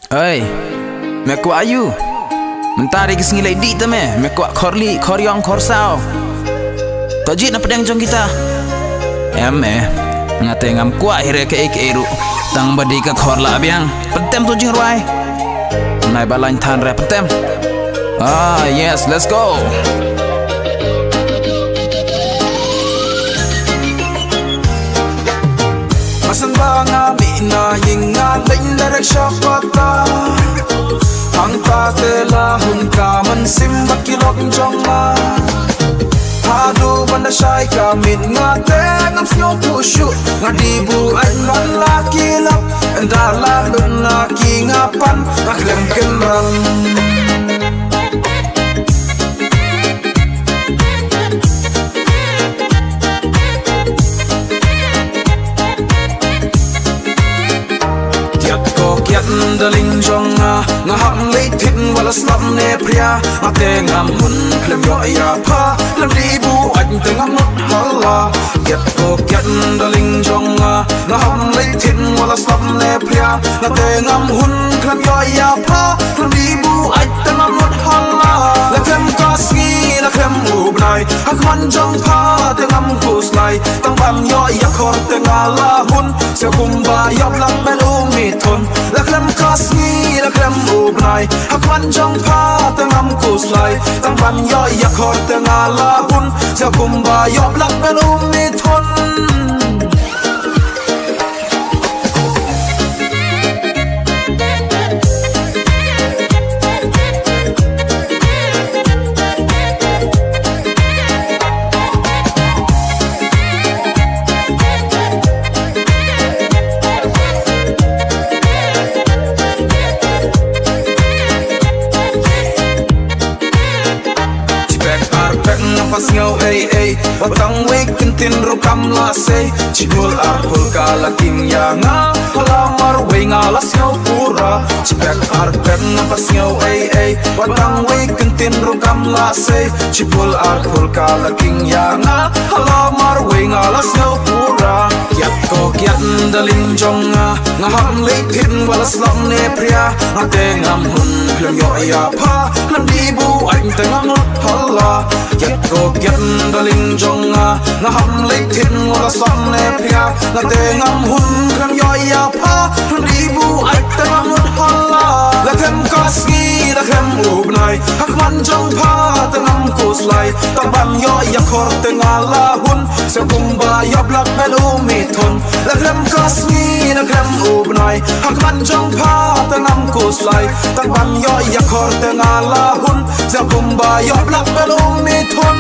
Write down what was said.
Ơi, mẹ của ayu mentari ke singilai di ta me kuat khorli khoryong khor sao tojit na pedang jong kita ngate ngam kuat hire ke eru tang badi ka khor la biang pentem tu jing ruai nai balain than re petem. Yes, let's go. Masan ba nga mi na yinga lain direct shop pata ang ta te la hun ka man sim bakilok jong ma hadu banda shai ka min nga te ngam syo tu shu nga di bu an non la kilap anda la dun na ki nga pan aklem ken ran daling jonga nga hang lei thin wala slap ne pria ate ngam hun klem yo ya pha lam libu anh te ngam not hala get ko get daling jonga nga hang lei thin wala slap ne pria ate ngam hun klem yo ya pha lam libu anh te ngam not hala la kem ka ski la kem u bnai hak man jong pha te ngam kus lai tang bam yo ya khor te ngala hun se kumba yop lak belu mi thon la kem kasni la krem ubnai hakwan jong pha te ngam kuslai tang ban yo ya khor te ngala hun sa kumba yo blak belu mi thon pas ngau watang wek kentin rukam la se chigul arpul kala king yanga palamar we ngala ngau pura chipek arpek pas ngau watang wek kentin rukam la se chigul arpul kala king yanga palamar we ngala ngau pura kiat ko kiat daling jonga ngaham leitin wala slam ne pria ate ngam hun klem yo ya pha lam dibu anh te ngam hala kiat ko kiat daling jonga ngaham leitin wala slam ne pria ate ngam hun klem yo ya pha lam dibu anh te ngam hala la kem kaski la kem ubnai hakman jong pha te ngam kuslai tang ban yo ya khor te ngala hun se kumba yo blak belu mi thon la kem kasni la kem ubnai hakman jong pha te ngam kuslai tang ban yo ya khor te ngala hun se kumba yo blak belu mi thon